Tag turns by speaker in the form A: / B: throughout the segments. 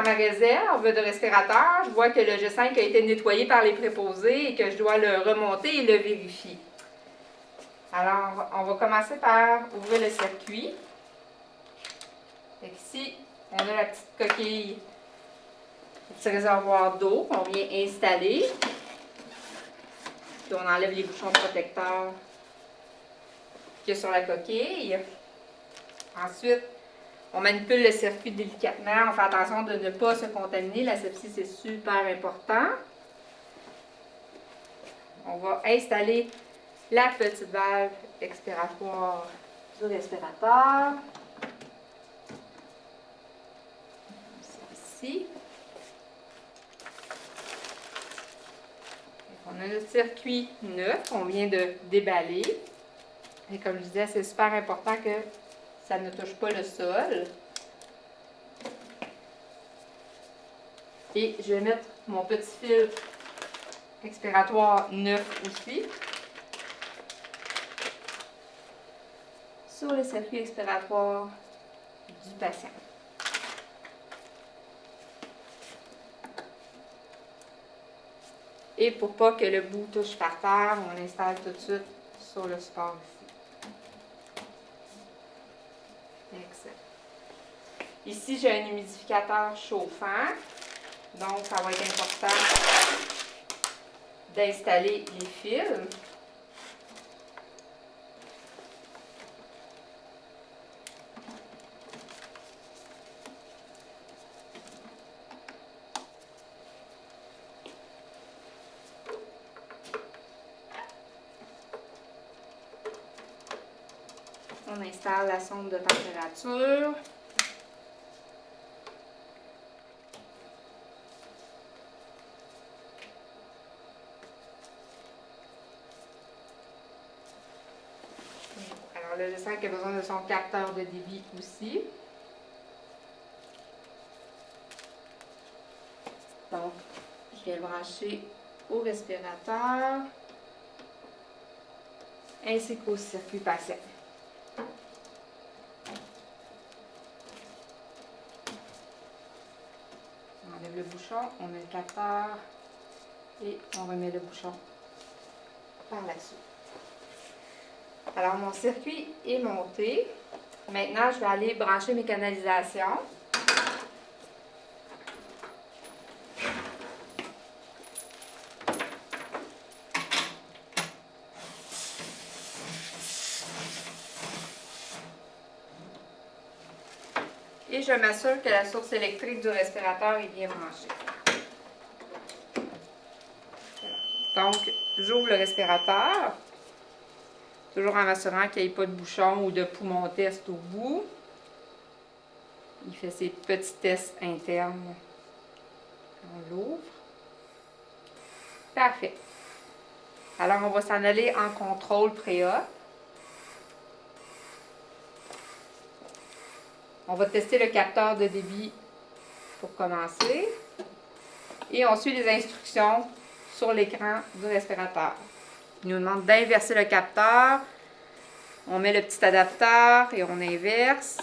A: dans ma réserve de respirateur, je vois que le G5 a été nettoyé par les préposés et que je dois le remonter et le vérifier. Alors, on va commencer par ouvrir le circuit. Ici, on a la petite coquille, le petit réservoir d'eau qu'on vient installer. Puis on enlève les bouchons protecteurs qu'il y a sur la coquille. Ensuite, on manipule le circuit délicatement. On fait attention de ne pas se contaminer. L'asepsie, c'est super important. On va installer la petite valve expiratoire du respirateur. C'est ici. On a le circuit neuf qu'on vient de déballer. Et comme je disais, c'est super important que ça ne touche pas le sol. Et je vais mettre mon petit filtre expiratoire neuf aussi sur le circuit expiratoire du patient. Et pour pas que le bout touche par terre, on l'installe tout de suite sur le support ici. Excellent. Ici, j'ai un humidificateur chauffant. Donc, ça va être important d'installer les fils. On installe la sonde de température. Alors, le G5 a besoin de son capteur de débit aussi. Donc, je vais le brancher au respirateur ainsi qu'au circuit patient. On enlève le bouchon, on met le capteur et on remet le bouchon par là-dessus. Alors, mon circuit est monté. Maintenant, je vais aller brancher mes canalisations. Et je m'assure que la source électrique du respirateur est bien branchée. Donc, j'ouvre le respirateur, toujours en m'assurant qu'il n'y ait pas de bouchon ou de poumon test au bout. Il fait ses petits tests internes. On l'ouvre. Parfait. Alors, on va s'en aller en contrôle pré-op. On va tester le capteur de débit pour commencer. Et on suit les instructions sur l'écran du respirateur. Il nous demande d'inverser le capteur. On met le petit adapteur et on inverse.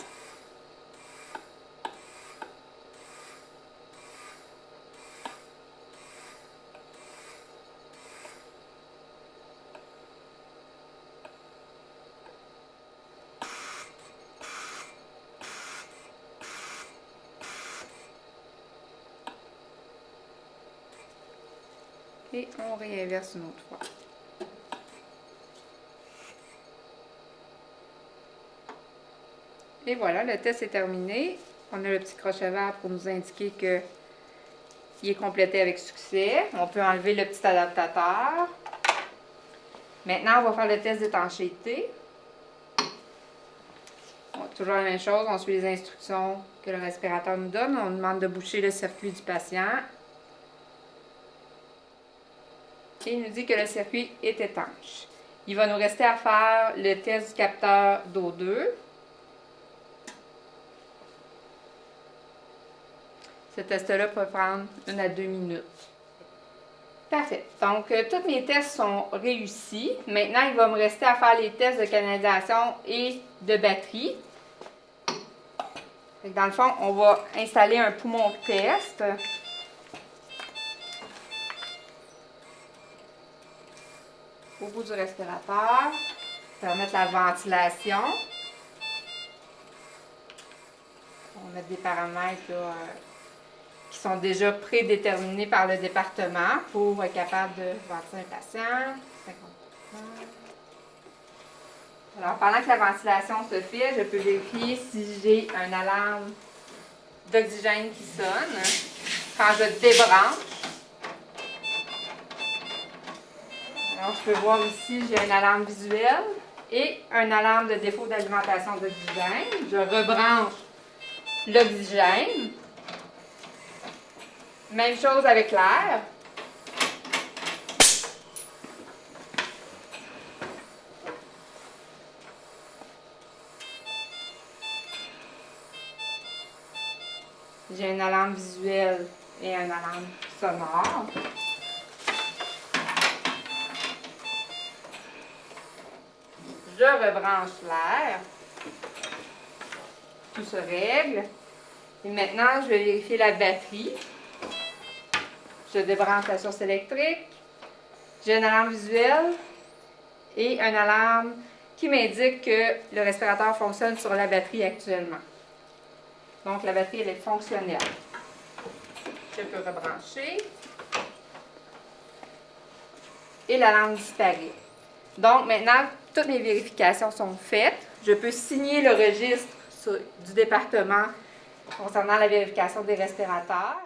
A: Et on réinverse une autre fois. Et voilà, le test est terminé. On a le petit crochet vert pour nous indiquer qu'il est complété avec succès. On peut enlever le petit adaptateur. Maintenant, on va faire le test d'étanchéité. Bon, toujours la même chose, on suit les instructions que le respirateur nous donne. On demande de boucher le circuit du patient. Et il nous dit que le circuit est étanche. Il va nous rester à faire le test du capteur d'O2. Ce test-là peut prendre 1 à 2 minutes. Parfait. Donc, tous mes tests sont réussis. Maintenant, il va me rester à faire les tests de canalisation et de batterie. Fait que dans le fond, on va installer un poumon test. Au bout du respirateur, permettre la ventilation. On va mettre des paramètres là, qui sont déjà prédéterminés par le département pour être capable de ventiler un patient. 50%. Alors, pendant que la ventilation se fait, je peux vérifier si j'ai un alarme d'oxygène qui sonne. Quand je débranche, alors je peux voir ici, j'ai une alarme visuelle et une alarme de défaut d'alimentation d'oxygène. Je rebranche l'oxygène. Même chose avec l'air. J'ai une alarme visuelle et une alarme sonore. Je rebranche l'air. Tout se règle. Et maintenant, je vais vérifier la batterie. Je débranche la source électrique. J'ai une alarme visuelle et une alarme qui m'indique que le respirateur fonctionne sur la batterie actuellement. Donc, la batterie, elle est fonctionnelle. Je peux rebrancher. Et l'alarme disparaît. Donc, maintenant, toutes mes vérifications sont faites. Je peux signer le registre du département concernant la vérification des respirateurs.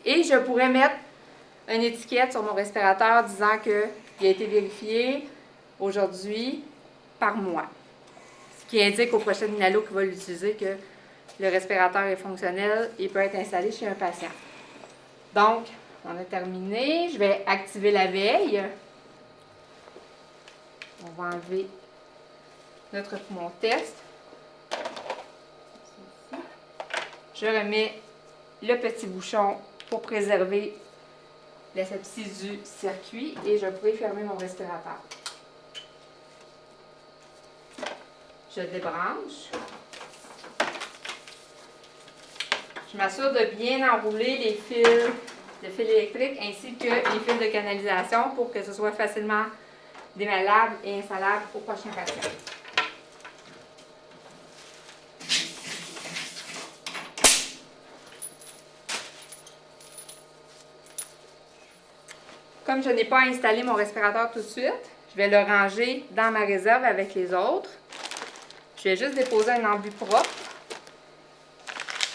A: Et je pourrais mettre une étiquette sur mon respirateur disant qu'il a été vérifié aujourd'hui par moi. Ce qui indique au prochain inhalo qui va l'utiliser que le respirateur est fonctionnel et peut être installé chez un patient. Donc, on a terminé. Je vais activer la veille. On va enlever notre poumon test. Je remets le petit bouchon pour préserver l'asepsie du circuit et je pourrais fermer mon respirateur. Je débranche. Je m'assure de bien enrouler les fils de fil électrique ainsi que les fils de canalisation pour que ce soit facilement démêlable et installable au prochain patient. Comme je n'ai pas installé mon respirateur tout de suite, je vais le ranger dans ma réserve avec les autres. Je vais juste déposer un embu propre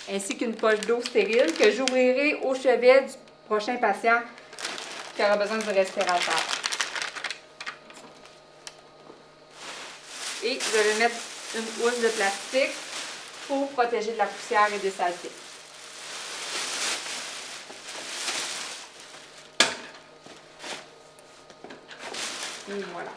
A: ainsi qu'une poche d'eau stérile que j'ouvrirai au chevet du prochain patient qui aura besoin du respirateur. Et je vais mettre une housse de plastique pour protéger de la poussière et des saletés. Et voilà.